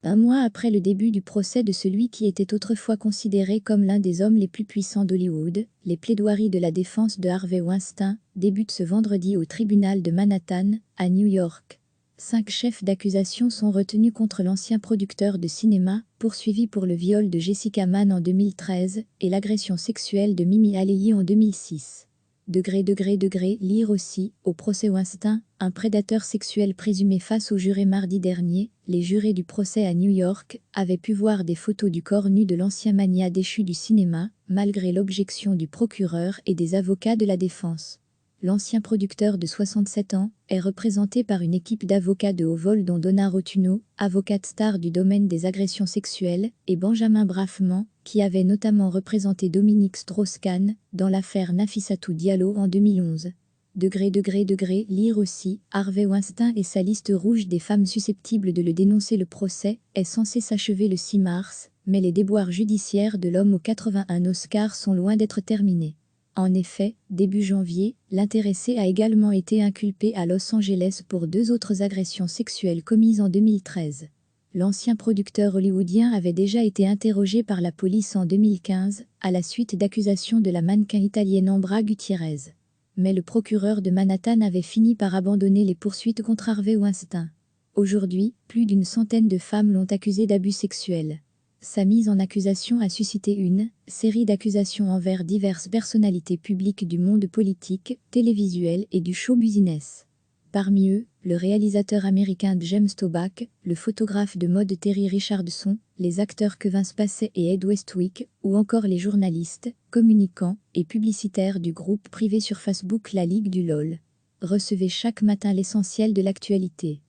Un mois après le début du procès de celui qui était autrefois considéré comme l'un des hommes les plus puissants d'Hollywood, les plaidoiries de la défense de Harvey Weinstein débutent ce vendredi au tribunal de Manhattan, à New York. 5 chefs d'accusation sont retenus contre l'ancien producteur de cinéma, poursuivi pour le viol de Jessica Mann en 2013 et l'agression sexuelle de Mimi Alehi en 2006. Lire aussi, au procès Weinstein, un prédateur sexuel présumé face aux jurés mardi dernier, les jurés du procès à New York avaient pu voir des photos du corps nu de l'ancien magnat déchu du cinéma, malgré l'objection du procureur et des avocats de la défense. L'ancien producteur de 67 ans est représenté par une équipe d'avocats de haut vol dont Donna Rotuno, avocate star du domaine des agressions sexuelles, et Benjamin Brafman, qui avait notamment représenté Dominique Strauss-Kahn dans l'affaire Nafissatou Diallo en 2011. Lire aussi, Harvey Weinstein et sa liste rouge des femmes susceptibles de le dénoncer. Le procès est censé s'achever le 6 mars, mais les déboires judiciaires de l'homme aux 81 Oscars sont loin d'être terminés. En effet, début janvier, l'intéressé a également été inculpé à Los Angeles pour 2 autres agressions sexuelles commises en 2013. L'ancien producteur hollywoodien avait déjà été interrogé par la police en 2015, à la suite d'accusations de la mannequin italienne Ambra Gutierrez. Mais le procureur de Manhattan avait fini par abandonner les poursuites contre Harvey Weinstein. Aujourd'hui, plus d'une centaine de femmes l'ont accusé d'abus sexuels. Sa mise en accusation a suscité une série d'accusations envers diverses personnalités publiques du monde politique, télévisuel et du show business. Parmi eux, le réalisateur américain James Toback, le photographe de mode Terry Richardson, les acteurs Kevin Spacey et Ed Westwick, ou encore les journalistes, communicants et publicitaires du groupe privé sur Facebook La Ligue du LOL. Recevez chaque matin l'essentiel de l'actualité.